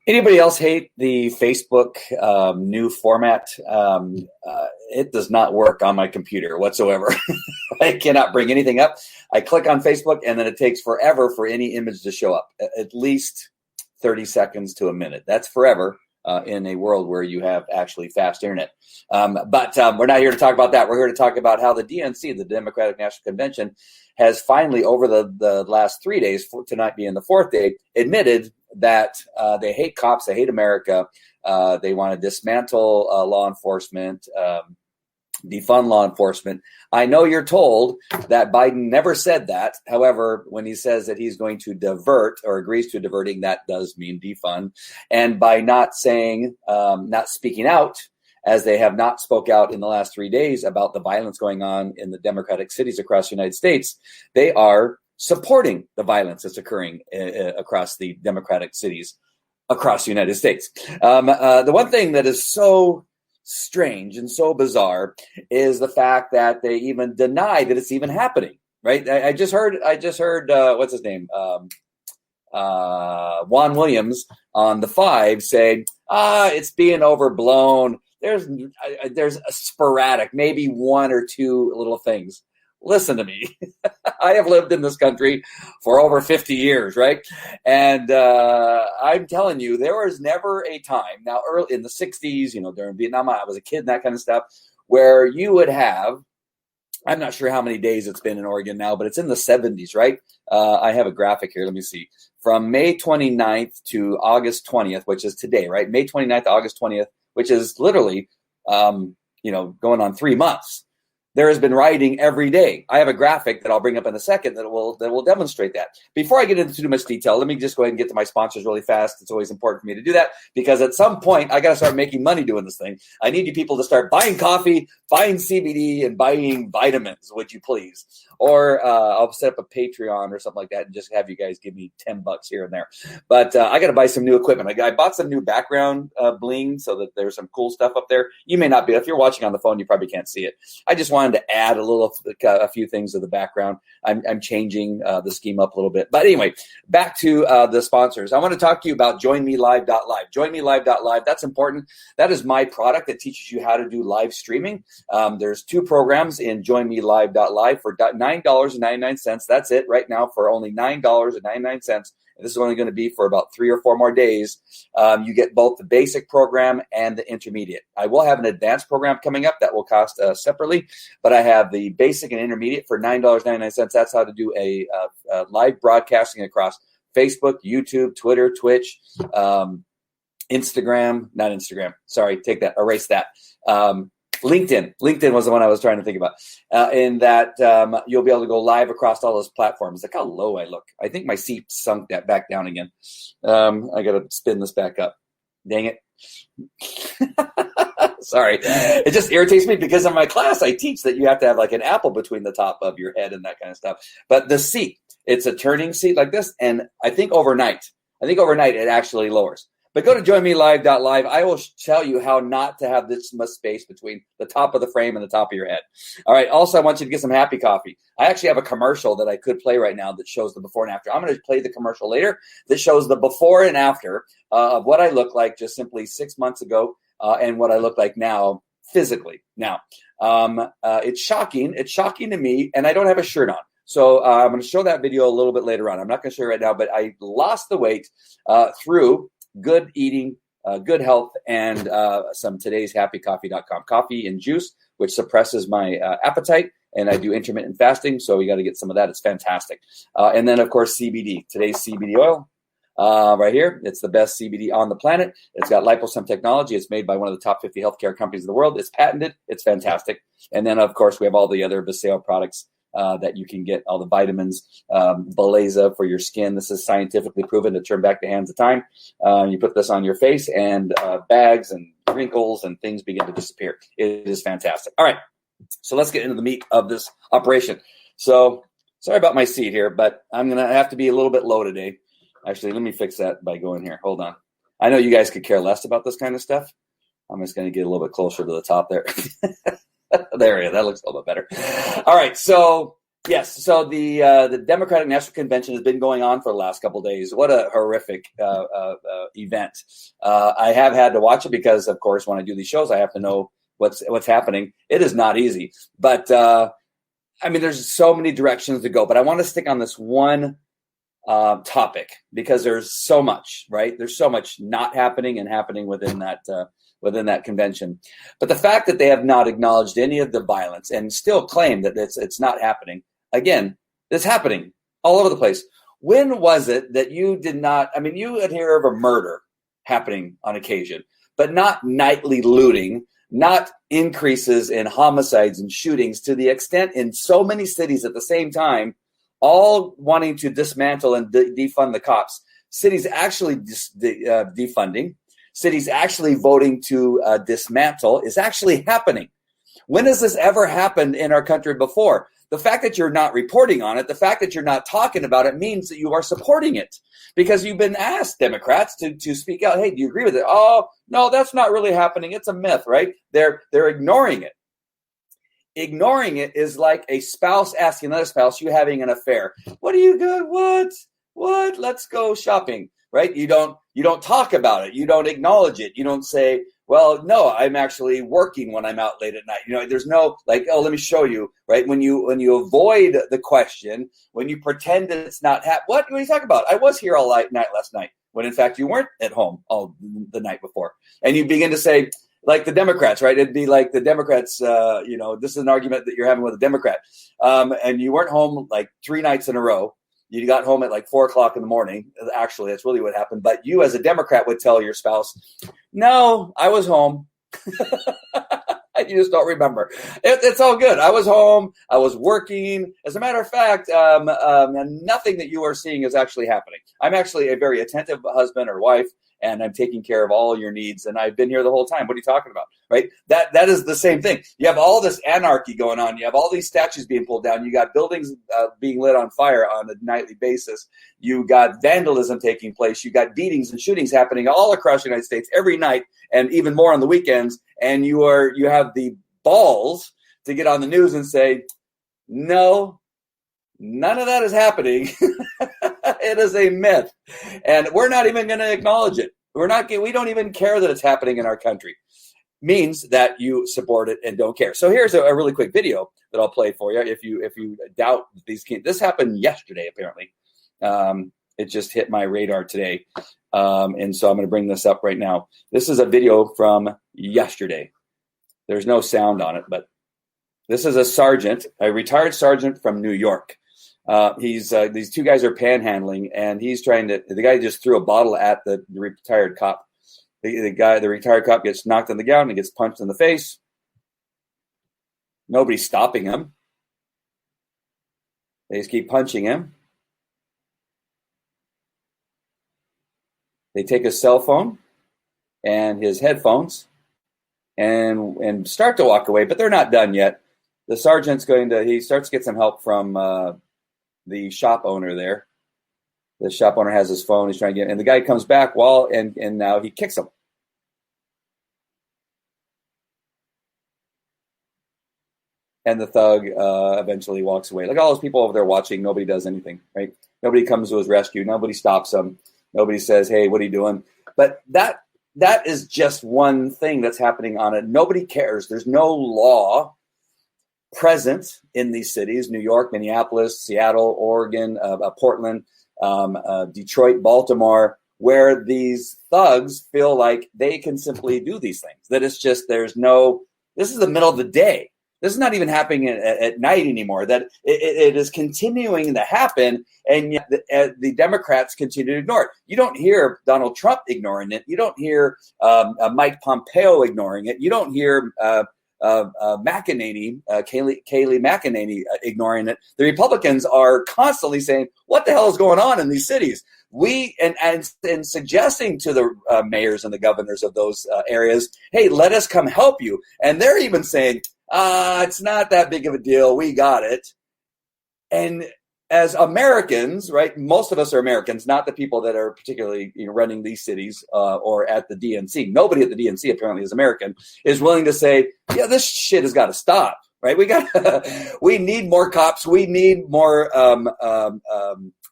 Anybody else hate the Facebook new format? It does not work on my computer whatsoever. I cannot bring anything up. I click on Facebook, and then it takes forever for any image to show up, at least 30 seconds to a minute. That's forever in a world where you have actually fast internet. But we're not here to talk about that. We're here to talk about how the DNC, the Democratic National Convention, has finally, over the last 3 days, tonight being the fourth day, admitted that they hate cops, they hate America, they want to dismantle law enforcement, defund law enforcement. I know you're told that Biden never said that. However, when he says that he's going to divert or agrees to diverting, that does mean defund. And by not saying, not speaking out, as they have not spoke out in the last 3 days about the violence going on in the Democratic cities across the United States, they are supporting the violence that's occurring across the Democratic cities across the United States. The one thing that is so strange and so bizarre is the fact that they even deny that it's even happening. Right? I just heard what's his name, Juan Williams on the Five say, it's being overblown. There's a sporadic, maybe one or two little things. Listen to me. I have lived in this country for over 50 years, right? And I'm telling you, there was never a time, now early in the 60s, during Vietnam, I was a kid and that kind of stuff, where you would have, I'm not sure how many days it's been in Oregon now, but it's in the 70s, right? I have a graphic here. Let me see. From May 29th to August 20th, which is today, right? May 29th to August 20th, which is literally, going on 3 months. There has been rioting every day. I have a graphic that I'll bring up in a second that will demonstrate that. Before I get into too much detail, let me just go ahead and get to my sponsors really fast. It's always important for me to do that because at some point I got to start making money doing this thing. I need you people to start buying coffee, buying CBD, and buying vitamins, would you please? Or I'll set up a Patreon or something like that and just have you guys give me $10 here and there. But I got to buy some new equipment. I bought some new background bling so that there's some cool stuff up there. You may not be. If you're watching on the phone, you probably can't see it. I just wanted to add a few things to the background. I'm changing the scheme up a little bit. But anyway, back to the sponsors. I want to talk to you about joinmelive.live. Joinmelive.live, that's important. That is my product that teaches you how to do live streaming. There's 2 programs in joinmelive.live for $9.99. That's it right now for only $9.99. This is only going to be for about 3 or 4 more days. You get both the basic program and the intermediate. I will have an advanced program coming up that will cost separately, but I have the basic and intermediate for $9.99. That's how to do a live broadcasting across Facebook, YouTube, Twitter, Twitch, Instagram, not Instagram. Sorry, take that, erase that. LinkedIn was the one I was trying to think about. In that you'll be able to go live across all those platforms. Look how low I look. I think my seat sunk that back down again. I got to spin this back up. Dang it. Sorry. It just irritates me because in my class I teach that you have to have like an apple between the top of your head and that kind of stuff. But the seat, it's a turning seat like this. And I think overnight it actually lowers. But go to joinmelive.live. I will tell you how not to have this much space between the top of the frame and the top of your head. All right. Also, I want you to get some happy coffee. I actually have a commercial that I could play right now that shows the before and after. I'm going to play the commercial later that shows the before and after of what I look like just simply 6 months ago and what I look like now physically. Now, it's shocking. It's shocking to me, and I don't have a shirt on. So I'm going to show that video a little bit later on. I'm not going to show it right now, but I lost the weight through good eating, good health, and some today's happycoffee.com coffee and juice, which suppresses my appetite. And I do intermittent fasting, so we got to get some of that. It's fantastic. And then, of course, CBD. Today's CBD oil right here. It's the best CBD on the planet. It's got liposome technology. It's made by one of the top 50 healthcare companies in the world. It's patented. It's fantastic. And then, of course, we have all the other Viseo products that you can get, all the vitamins, Beleza for your skin. This is scientifically proven to turn back the hands of time. You put this on your face and bags and wrinkles and things begin to disappear. It is fantastic. All right. So let's get into the meat of this operation. So sorry about my seat here, but I'm going to have to be a little bit low today. Actually, let me fix that by going here. Hold on. I know you guys could care less about this kind of stuff. I'm just going to get a little bit closer to the top there. There we go. That looks a little bit better. All right. So Yes. So the Democratic National Convention has been going on for the last couple of days. What a horrific event! I have had to watch it because, of course, when I do these shows, I have to know what's happening. It is not easy, but I mean, there's so many directions to go. But I want to stick on this one topic because there's so much, right? There's so much not happening and happening within that convention. But the fact that they have not acknowledged any of the violence and still claim that it's not happening. Again, it's happening all over the place. When was it that you did not, I mean, you would hear of a murder happening on occasion, but not nightly looting, not increases in homicides and shootings to the extent in so many cities at the same time, all wanting to dismantle and defund the cops. Cities actually defunding, cities actually voting to dismantle is actually happening. When has this ever happened in our country before? The fact that you're not reporting on it, the fact that you're not talking about it means that you are supporting it because you've been asked, Democrats, to speak out. Hey, do you agree with it? Oh, no, that's not really happening. It's a myth, right? They're ignoring it. Ignoring it is like a spouse asking another spouse, you having an affair. What are you good? What? Let's go shopping, right? You don't talk about it. You don't acknowledge it. You don't say, well, no, I'm actually working when I'm out late at night. You know, there's no like, oh, let me show you, right? When you avoid the question, when you pretend that it's not what are you talking about? I was here all night last night, when in fact you weren't at home all the night before. And you begin to say, like the Democrats, right? It'd be like the Democrats, this is an argument that you're having with a Democrat. And you weren't home like 3 nights in a row. You got home at like 4 o'clock in the morning. Actually, that's really what happened. But you as a Democrat would tell your spouse, no, I was home. You just don't remember. It's all good. I was home. I was working. As a matter of fact, nothing that you are seeing is actually happening. I'm actually a very attentive husband or wife, and I'm taking care of all your needs. And I've been here the whole time. What are you talking about? Right? That is the same thing. You have all this anarchy going on. You have all these statues being pulled down. You got buildings being lit on fire on a nightly basis. You got vandalism taking place. You got beatings and shootings happening all across the United States every night, and even more on the weekends. And you have the balls to get on the news and say, no, none of that is happening. It is a myth. And we're not even going to acknowledge it. We don't even care that it's happening in our country. Means that you support it and don't care. So here's a really quick video that I'll play for you. If you doubt these, this happened yesterday, apparently. It just hit my radar today. And so I'm going to bring this up right now. This is a video from yesterday. There's no sound on it, but this is a retired sergeant from New York. These two guys are panhandling, and the guy just threw a bottle at the retired cop. The retired cop gets knocked on the ground and gets punched in the face. Nobody's stopping him. They just keep punching him. They take his cell phone and his headphones and start to walk away, but they're not done yet. The sergeant's he starts to get some help from the shop owner there. The shop owner has his phone. He's trying to and the guy comes back and now he kicks him. And the thug eventually walks away. Like all those people over there watching, nobody does anything, right? Nobody comes to his rescue. Nobody stops him. Nobody says, hey, what are you doing? But that is just one thing that's happening on it. Nobody cares. There's no law present in these cities, New York, Minneapolis, Seattle, Oregon, Portland, Detroit, Baltimore, where these thugs feel like they can simply do these things. That it's just, this is the middle of the day. This is not even happening at night anymore. That it is continuing to happen, and yet the Democrats continue to ignore it. You don't hear Donald Trump ignoring it. You don't hear Mike Pompeo ignoring it. You don't hear McEnany, Kayleigh McEnany ignoring it. The Republicans are constantly saying, "What the hell is going on in these cities?" And suggesting to the mayors and the governors of those areas, "Hey, let us come help you." And they're even saying, it's not that big of a deal. We got it. And as Americans, right, most of us are Americans, not the people that are particularly running these cities or at the DNC. Nobody at the DNC apparently is American, is willing to say, yeah, this shit has got to stop. right? We need more cops. We need more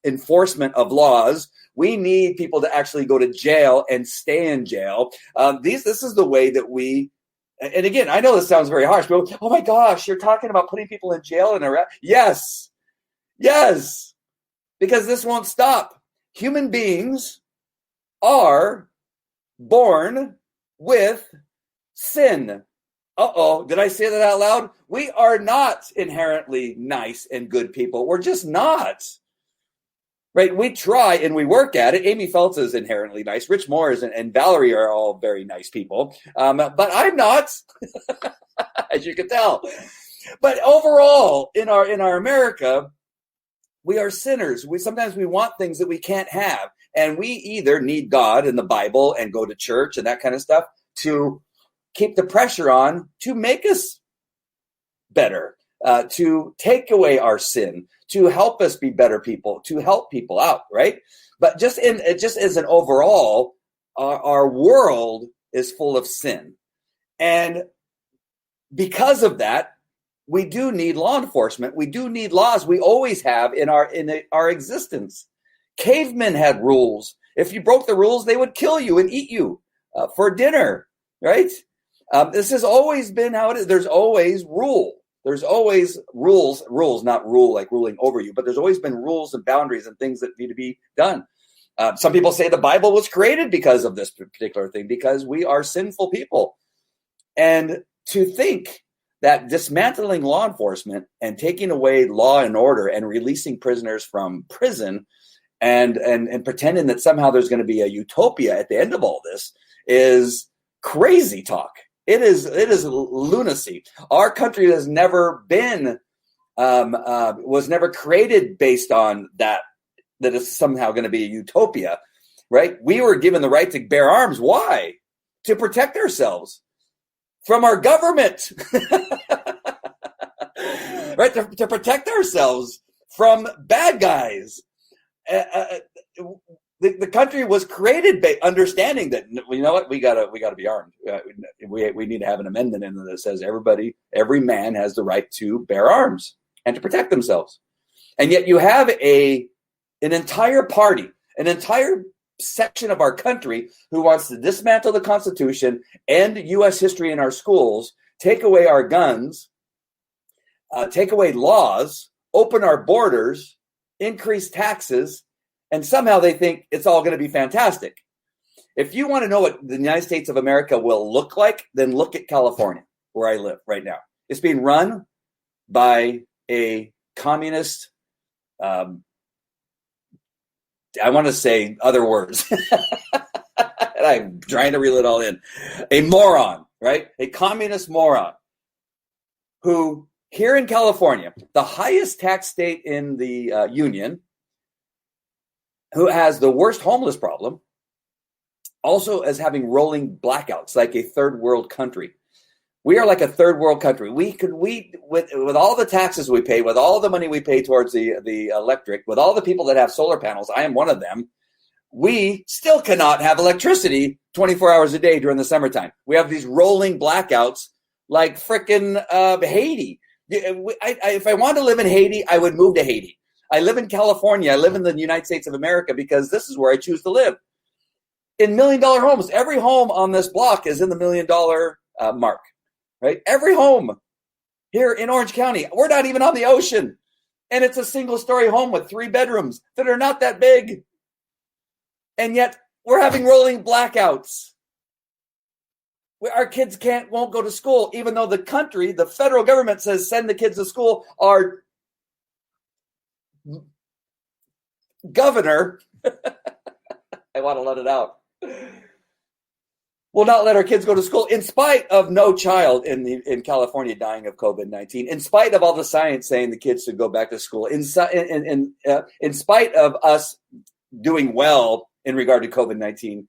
enforcement of laws. We need people to actually go to jail and stay in jail. This is the way that we. And again, I know this sounds very harsh, but oh my gosh, you're talking about putting people in jail and arrest. Yes, because this won't stop. Human beings are born with sin. Did I say that out loud? We are not inherently nice and good people. We're just not. Right? We try and we work at it. Amy Feltz is inherently nice. Rich Moore and Valerie are all very nice people. But I'm not, as you can tell. But overall, in our America, we are sinners. Sometimes we want things that we can't have. And we either need God and the Bible and go to church and that kind of stuff to keep the pressure on to make us better, to take away our sin, to help us be better people, to help people out, right? But just as an overall, our world is full of sin. And because of that, we do need law enforcement. We do need laws. We always have in our existence. Cavemen had rules. If you broke the rules, they would kill you and eat you for dinner, right? This has always been how it is. There's always rule. There's always rules, not rule like ruling over you, but there's always been rules and boundaries and things that need to be done. Some people say the Bible was created because of this particular thing, because we are sinful people. And to think that dismantling law enforcement and taking away law and order and releasing prisoners from prison and pretending that somehow there's going to be a utopia at the end of all this is crazy talk. It is lunacy. Our country has never been, was never created based on that is somehow going to be a utopia, right? We were given the right to bear arms. Why? To protect ourselves from our government, right? To protect ourselves from bad guys. The country was created by understanding that, you know what, we gotta be armed. We need to have an amendment in that says every man has the right to bear arms and to protect themselves. And yet you have an entire party, an entire section of our country who wants to dismantle the Constitution, end U.S. history in our schools, take away our guns, take away laws, open our borders, increase taxes, and somehow they think it's all going to be fantastic. If you want to know what the United States of America will look like, then look at California, where I live right now. It's being run by a communist, I want to say other words. And I'm trying to reel it all in. A moron, right? A communist moron who here in California, the highest tax state in the union, who has the worst homeless problem, also as having rolling blackouts like a third world country. We are like a third world country. With all the taxes we pay, with all the money we pay towards the electric, with all the people that have solar panels, I am one of them, we still cannot have electricity 24 hours a day during the summertime. We have these rolling blackouts like frickin' Haiti. If I wanted to live in Haiti, I would move to Haiti. I live in California. I live in the United States of America because this is where I choose to live. In $1 million homes, every home on this block is in the $1 million mark, right? Every home here in Orange County. We're not even on the ocean. And it's a single-story home with 3 bedrooms that are not that big. And yet we're having rolling blackouts. Our kids won't go to school, even though the federal government says send the kids to school. Our governor, I want to let it out, will not let our kids go to school in spite of no child in California dying of COVID-19, in spite of all the science saying the kids should go back to school, in spite of us doing well in regard to COVID-19,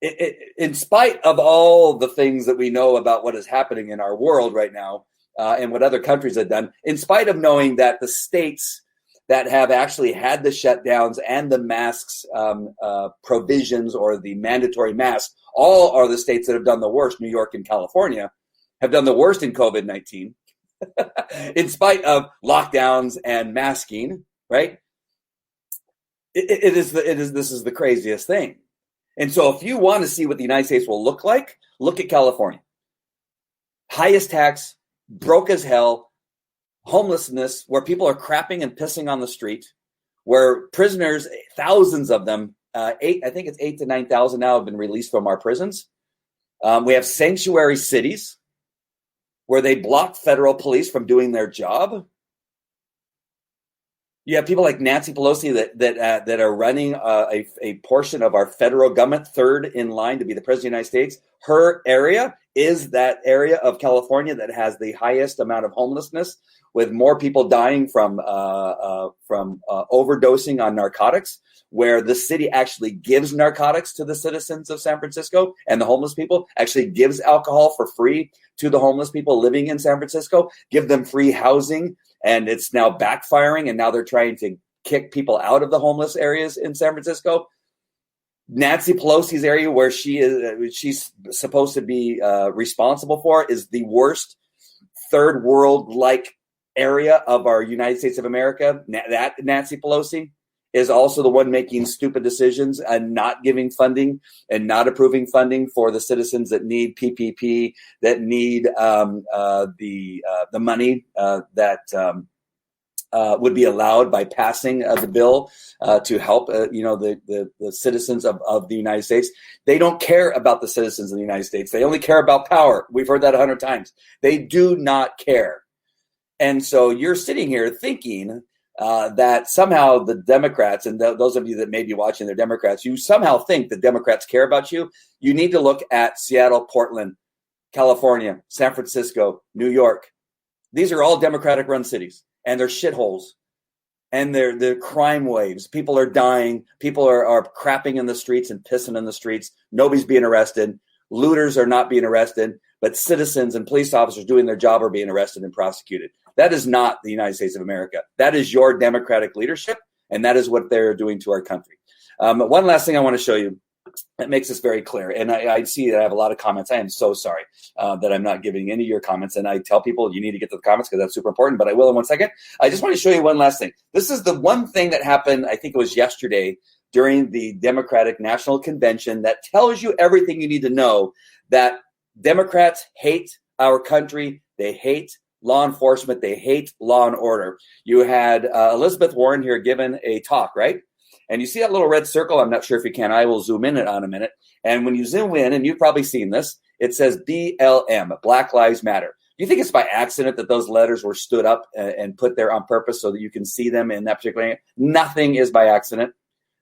in spite of all the things that we know about what is happening in our world right now and what other countries have done, in spite of knowing that the states that have actually had the shutdowns and the masks provisions or the mandatory masks, all are the states that have done the worst. New York and California have done the worst in COVID-19. in spite of lockdowns and masking, right? This is the craziest thing. And so if you want to see what the United States will look like, look at California. Highest tax, broke as hell, homelessness, where people are crapping and pissing on the street, where prisoners, thousands of them, I think it's 8,000 to 9,000 now have been released from our prisons. We have sanctuary cities where they block federal police from doing their job. You have people like Nancy Pelosi that are running a portion of our federal government, third in line to be the president of the United States. Her area is that area of California that has the highest amount of homelessness, with more people dying from overdosing on narcotics, where the city actually gives narcotics to the citizens of San Francisco, and the homeless people actually gives alcohol for free to the homeless people living in San Francisco, give them free housing. And it's now backfiring, and now they're trying to kick people out of the homeless areas in San Francisco. Nancy Pelosi's area, where she's supposed to be responsible for, is the worst third world-like area of our United States of America. That Nancy Pelosi is also the one making stupid decisions and not giving funding and not approving funding for the citizens that need PPP, that need the money that would be allowed by passing the bill to help the citizens of the United States. They don't care about the citizens of the United States. They only care about power. We've heard that 100 times. They do not care. And so you're sitting here thinking that somehow the Democrats, and those of you that may be watching, they're Democrats, you somehow think the Democrats care about you. You need to look at Seattle, Portland, California, San Francisco, New York. These are all Democratic-run cities, and they're shitholes, and they're crime waves. People are dying. People are crapping in the streets and pissing in the streets. Nobody's being arrested. Looters are not being arrested, but citizens and police officers doing their job are being arrested and prosecuted. That is not the United States of America. That is your Democratic leadership, and that is what they're doing to our country. One last thing I want to show you that makes this very clear, and I see that I have a lot of comments. I am so sorry that I'm not giving any of your comments, and I tell people you need to get to the comments because that's super important, but I will in 1 second. I just want to show you one last thing. This is the one thing that happened, I think it was yesterday, during the Democratic National Convention that tells you everything you need to know, that Democrats hate our country. They hate law enforcement. They hate law and order. You had Elizabeth Warren here giving a talk, right? And you see that little red circle? I'm not sure if you can. I will zoom in it on a minute. And when you zoom in, and you've probably seen this, it says BLM, Black Lives Matter. Do you think it's by accident that those letters were stood up and put there on purpose so that you can see them in that particular area? Nothing is by accident.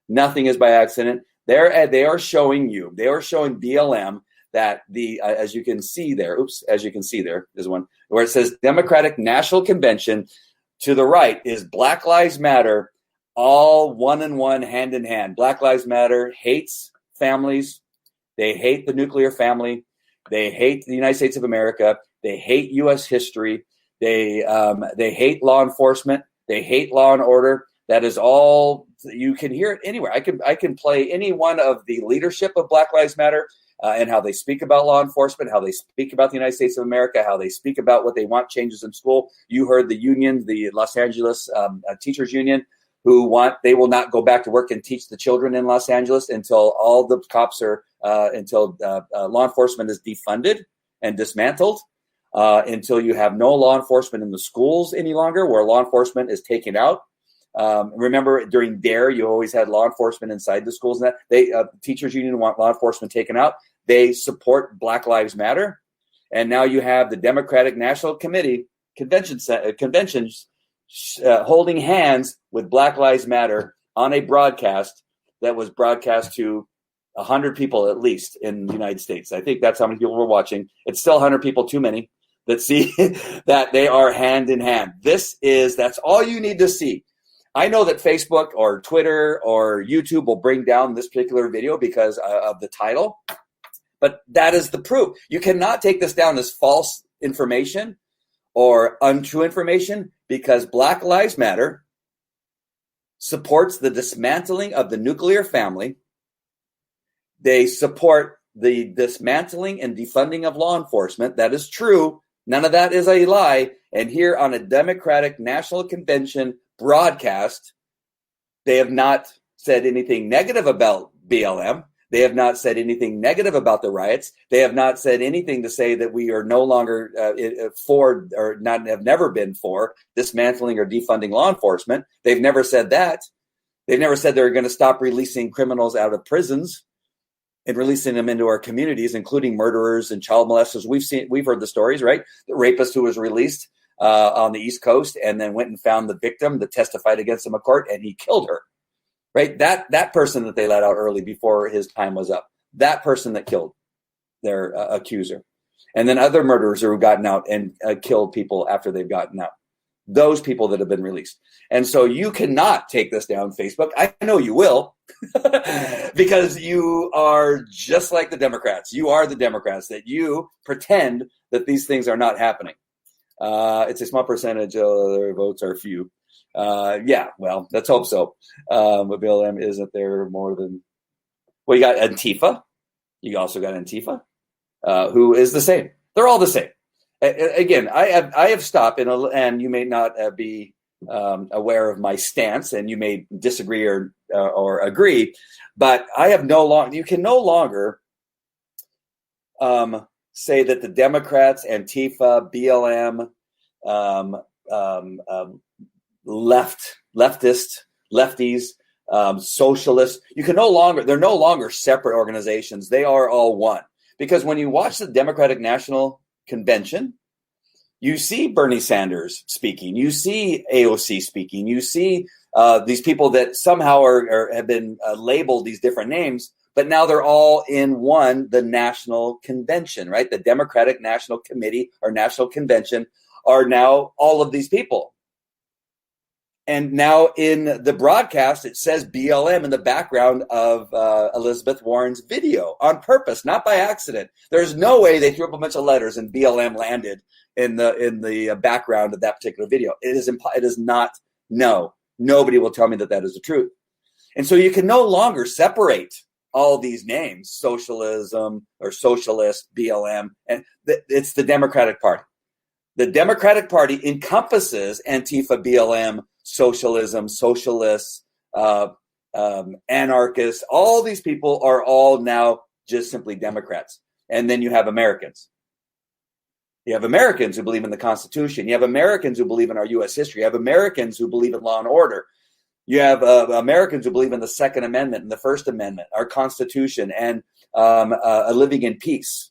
Nothing is by accident. They are showing you, they are showing BLM that as you can see there, there's one where it says Democratic National Convention. To the right is Black Lives Matter, all one in one, hand in hand. Black Lives Matter hates families. They hate the nuclear family. They hate the United States of America. They hate U.S. history. They hate law enforcement. They hate law and order. That is all. You can hear it anywhere. I can play any one of the leadership of Black Lives Matter and how they speak about law enforcement, how they speak about the United States of America, how they speak about what they want changes in school. You heard the union, the Los Angeles Teachers Union, who they will not go back to work and teach the children in Los Angeles until all the cops until law enforcement is defunded and dismantled, until you have no law enforcement in the schools any longer, where law enforcement is taken out. Remember, during DARE, you always had law enforcement inside the schools. And that teachers union want law enforcement taken out. They support Black Lives Matter, and now you have the Democratic National Committee conventions holding hands with Black Lives Matter on a broadcast that was broadcast to 100 people at least in the United States. I think that's how many people were watching. It's still 100 people too many that see that they are hand in hand. That's all you need to see. I know that Facebook or Twitter or YouTube will bring down this particular video because of the title, but that is the proof. You cannot take this down as false information or untrue information, because Black Lives Matter supports the dismantling of the nuclear family. They support the dismantling and defunding of law enforcement. That is true. None of that is a lie. And here on a Democratic National Convention broadcast, they have not said anything negative about BLM. They have not said anything negative about the riots. They have not said anything to say that we are no longer for, or not have never been for, dismantling or defunding law enforcement. They've never said that. They've never said they're going to stop releasing criminals out of prisons and releasing them into our communities, including murderers and child molesters. We've heard the stories, right? The rapist who was released on the East Coast and then went and found the victim that testified against him in court, and he killed her. Right, that person that they let out early before his time was up, that person that killed their accuser, and then other murderers who have gotten out and killed people after they've gotten out, those people that have been released. And so you cannot take this down Facebook. I know you will, because you are just like the Democrats. You are the Democrats, that you pretend that these things are not happening. It's a small percentage of their votes are few. Yeah, well, let's hope so. But BLM isn't there more than, well, you got Antifa. You also got Antifa, who is the same. They're all the same. Again, I have stopped, and you may not be aware of my stance, and you may disagree or agree, but I have you can no longer say that the Democrats, Antifa, BLM, lefties, socialists. They're no longer separate organizations. They are all one. Because when you watch the Democratic National Convention, you see Bernie Sanders speaking, you see AOC speaking, you see these people that somehow have been labeled these different names, but now they're all in one, the National Convention, right? The Democratic National Committee or National Convention are now all of these people. And now in the broadcast, it says BLM in the background of Elizabeth Warren's video on purpose, not by accident. There's no way they threw up a bunch of letters and BLM landed in the background of that particular video. It is not. No, nobody will tell me that is the truth. And so you can no longer separate all these names: socialism or socialist, BLM, and it's the Democratic Party. The Democratic Party encompasses Antifa, BLM, socialism, socialists, anarchists. All these people are all now just simply Democrats. And then you have Americans. You have Americans who believe in the Constitution. You have Americans who believe in our U.S. history. You have Americans who believe in law and order. You have Americans who believe in the Second Amendment and the First Amendment, our Constitution, and a living in peace.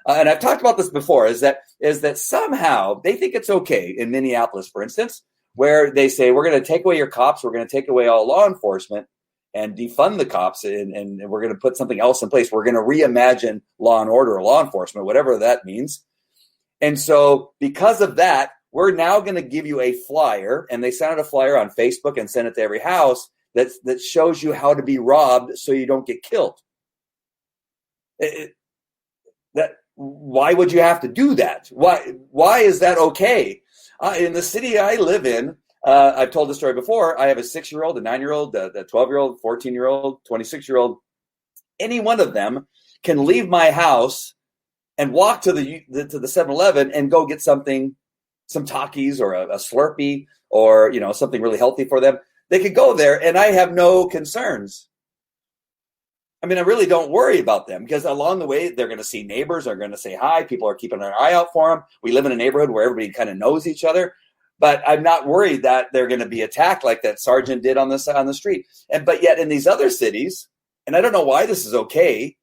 And I've talked about this before, is that somehow they think it's okay in Minneapolis, for instance, where they say, we're going to take away your cops, we're going to take away all law enforcement and defund the cops, and we're going to put something else in place. We're going to reimagine law and order or law enforcement, whatever that means. And so because of that, we're now going to give you a flyer, and they sent out a flyer on Facebook and sent it to every house that shows you how to be robbed so you don't get killed. Why would you have to do that? Why is that okay? In the city I live in, I've told this story before. I have a 6-year-old, a 9-year-old, a 12-year-old, 14-year-old, 26-year-old. Any one of them can leave my house and walk to the 7-Eleven and go get some Takis or a Slurpee or something really healthy for them. They could go there, and I have no concerns. I mean, I really don't worry about them, because along the way, they're going to see neighbors, they're going to say hi. People are keeping an eye out for them. We live in a neighborhood where everybody kind of knows each other, but I'm not worried that they're going to be attacked like that sergeant did on the street. But yet in these other cities, and I don't know why this is okay,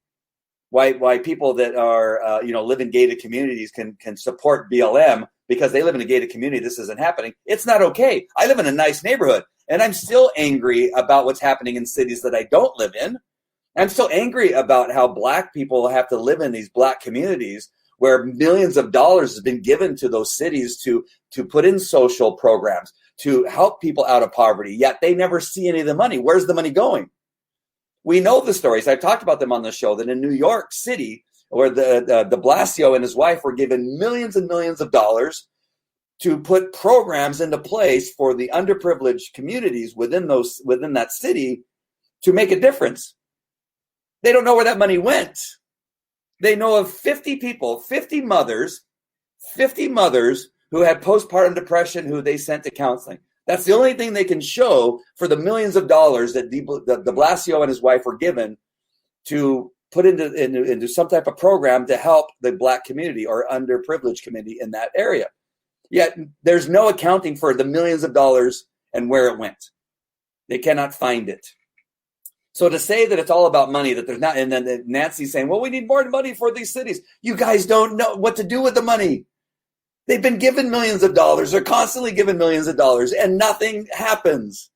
why people that are live in gated communities can support BLM because they live in a gated community. This isn't happening. It's not okay. I live in a nice neighborhood, and I'm still angry about what's happening in cities that I don't live in. I'm so angry about how Black people have to live in these Black communities where millions of dollars has been given to those cities to put in social programs, to help people out of poverty, yet they never see any of the money. Where's the money going? We know the stories. I've talked about them on the show, that in New York City, where the de Blasio and his wife were given millions and millions of dollars to put programs into place for the underprivileged communities within that city to make a difference. They don't know where that money went. They know of 50 people, 50 mothers who had postpartum depression who they sent to counseling. That's the only thing they can show for the millions of dollars that de Blasio and his wife were given to put into some type of program to help the Black community or underprivileged community in that area. Yet there's no accounting for the millions of dollars and where it went. They cannot find it. So to say that it's all about money, that there's not, and then Nancy's saying, well, we need more money for these cities. You guys don't know what to do with the money. They've been given millions of dollars. They're constantly given millions of dollars, and nothing happens.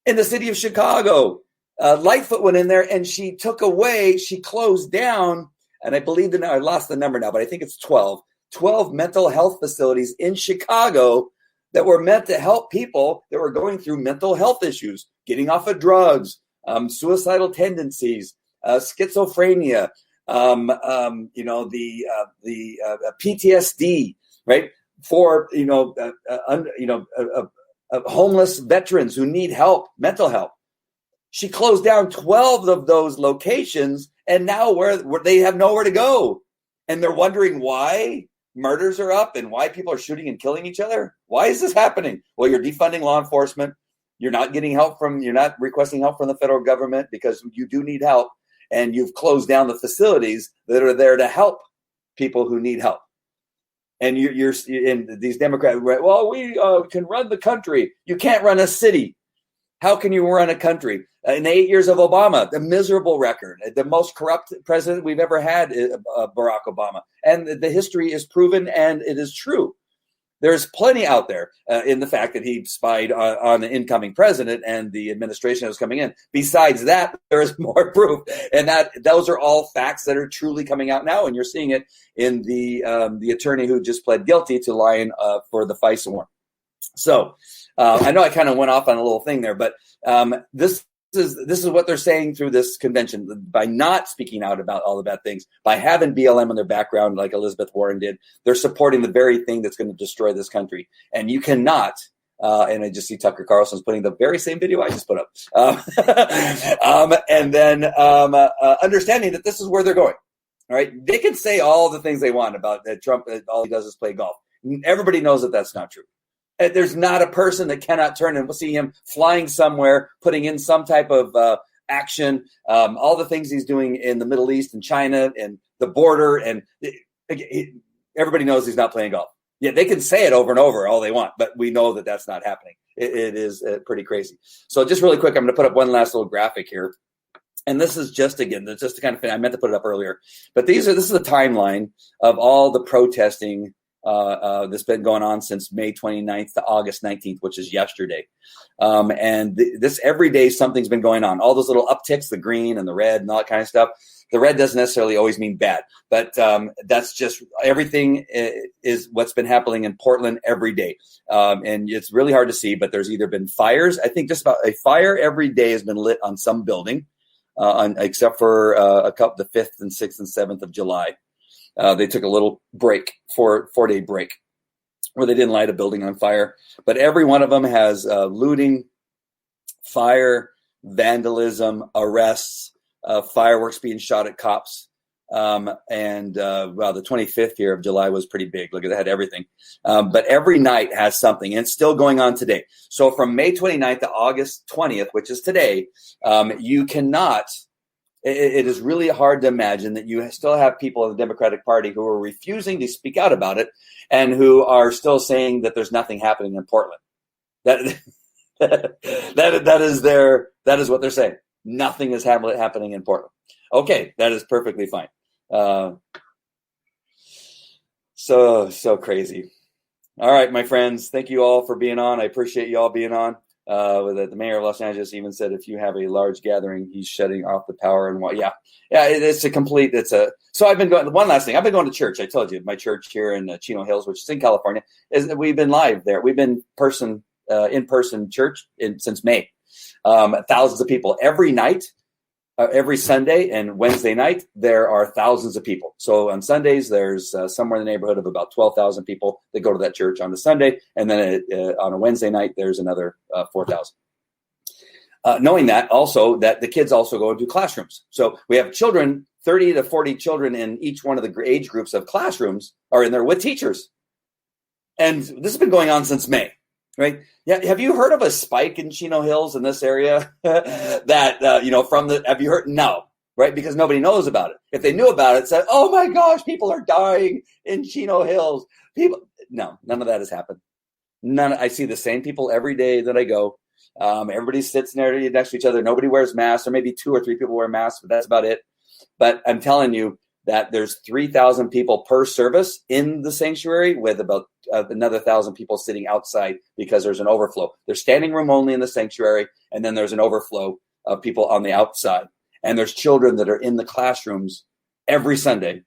In the city of Chicago, Lightfoot went in there and she closed down, and I believe I lost the number now, but I think it's 12 mental health facilities in Chicago that were meant to help people that were going through mental health issues, getting off of drugs, suicidal tendencies, schizophrenia, the PTSD, right? For homeless veterans who need help, mental help. She closed down 12 of those locations, and now where they have nowhere to go, and they're wondering why murders are up and why people are shooting and killing each other. Why is this happening? Well, you're defunding law enforcement. You're not requesting help from the federal government because you do need help, and you've closed down the facilities that are there to help people who need help. And you're in these Democrats, well, we can run the country. You can't run a city. How can you run a country? In the 8 years of Obama, the miserable record, the most corrupt president we've ever had, Barack Obama. And the history is proven, and it is true. There's plenty out there in the fact that he spied on the incoming president and the administration that was coming in. Besides that, there is more proof. And those are all facts that are truly coming out now. And you're seeing it in the attorney who just pled guilty to lying for the FISA warrant. So I know I kind of went off on a little thing there, but this is what they're saying through this convention. By not speaking out about all the bad things, by having BLM in their background like Elizabeth Warren did, they're supporting the very thing that's going to destroy this country. And you cannot, and I just see Tucker Carlson's putting the very same video I just put up. Understanding that this is where they're going. All right. They can say all the things they want about Trump. All he does is play golf. Everybody knows that that's not true. There's not a person that cannot turn, and we'll see him flying somewhere, putting in some type of action, all the things he's doing in the Middle East and China and the border. And everybody knows he's not playing golf. Yeah, they can say it over and over all they want, but we know that that's not happening. It is pretty crazy. So just really quick, I'm going to put up one last little graphic here. And this is just to kind of, I meant to put it up earlier, but this is a timeline of all the protesting that's been going on since May 29th to August 19th, which is yesterday. This every day, something's been going on. All those little upticks, the green and the red and all that kind of stuff. The red doesn't necessarily always mean bad, but that's just everything is what's been happening in Portland every day. And it's really hard to see, but there's either been fires. I think just about a fire every day has been lit on some building, except for the 5th and 6th and 7th of July. They took a little break, 4-day break, where they didn't light a building on fire. But every one of them has looting, fire, vandalism, arrests, fireworks being shot at cops. The 25th here of July was pretty big. Look at that, had everything. But every night has something, and it's still going on today. So from May 29th to August 20th, which is today, you cannot... It is really hard to imagine that you still have people in the Democratic Party who are refusing to speak out about it and who are still saying that there's nothing happening in Portland. That is what they're saying. Nothing is happening in Portland. Okay, that is perfectly fine. So crazy. All right, my friends, thank you all for being on. I appreciate you all being on. The mayor of Los Angeles even said if you have a large gathering, he's shutting off the power and what. Yeah, so I've been going. One last thing, I've been going to church. I told you my church here in Chino Hills, which is in California, we've been live there. We've been in-person church since May. Thousands of people every night. Every Sunday and Wednesday night, there are thousands of people. So on Sundays, there's somewhere in the neighborhood of about 12,000 people that go to that church on a Sunday. And then on a Wednesday night, there's another 4,000. Knowing that also that the kids also go into classrooms. So we have children, 30 to 40 children in each one of the age groups of classrooms are in there with teachers. And this has been going on since May, right? Yeah. Have you heard of a spike in Chino Hills in this area that, have you heard? No, right? Because nobody knows about it. If they knew about it, said, oh my gosh, people are dying in Chino Hills. No, none of that has happened. I see the same people every day that I go. Everybody sits there next to each other. Nobody wears masks, or maybe 2 or 3 people wear masks, but that's about it. But I'm telling you that there's 3,000 people per service in the sanctuary, with about another 1,000 people sitting outside because there's an overflow. There's standing room only in the sanctuary, and then there's an overflow of people on the outside. And there's children that are in the classrooms every Sunday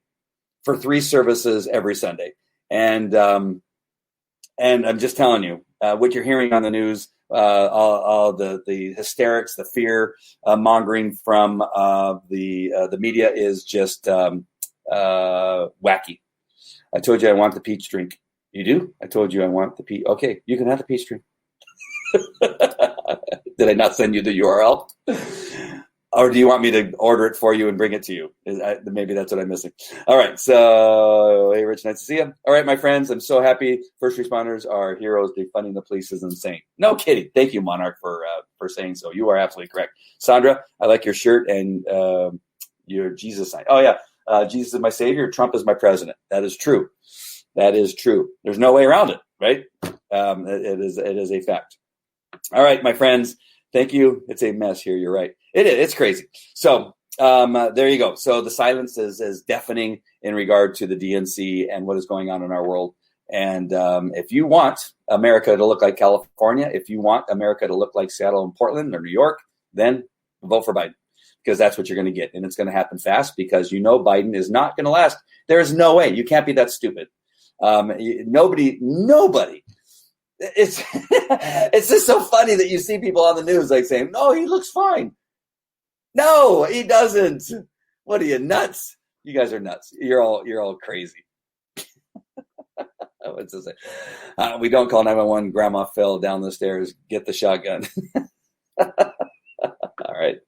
for 3 services every Sunday. And I'm just telling you, what you're hearing on the news, all the hysterics, the fear mongering from the media is just wacky. I told you I want the peach drink. You do? I told you I want the peach. Okay, you can have the peach drink. Did I not send you the URL? Or do you want me to order it for you and bring it to you? Maybe that's what I'm missing. All right. So, hey, Rich, nice to see you. All right, my friends, I'm so happy. First responders are heroes. Defunding the police is insane. No kidding. Thank you, Monarch, for saying so. You are absolutely correct. Sandra, I like your shirt and your Jesus sign. Oh, yeah. Jesus is my savior. Trump is my president. That is true. That is true. There's no way around it, right? It is a fact. All right, my friends. Thank you. It's a mess here. You're right. It is. It's crazy. So there you go. So the silence is deafening in regard to the DNC and what is going on in our world. And if you want America to look like California, if you want America to look like Seattle and Portland or New York, then vote for Biden, because that's what you're going to get. And it's going to happen fast, because Biden is not going to last. There is no way. You can't be that stupid. Nobody. It's it's just so funny that you see people on the news like saying, no, he looks fine. No, he doesn't. What are you, nuts? You guys are nuts. You're all crazy. What's this? We don't call 911. Grandma fell down the stairs. Get the shotgun. All right.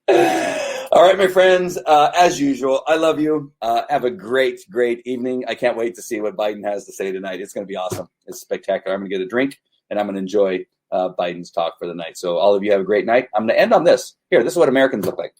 All right, my friends. As usual, I love you. Have a great, great evening. I can't wait to see what Biden has to say tonight. It's going to be awesome. It's spectacular. I'm going to get a drink, and I'm going to enjoy Biden's talk for the night. So all of you have a great night. I'm going to end on this. Here, this is what Americans look like.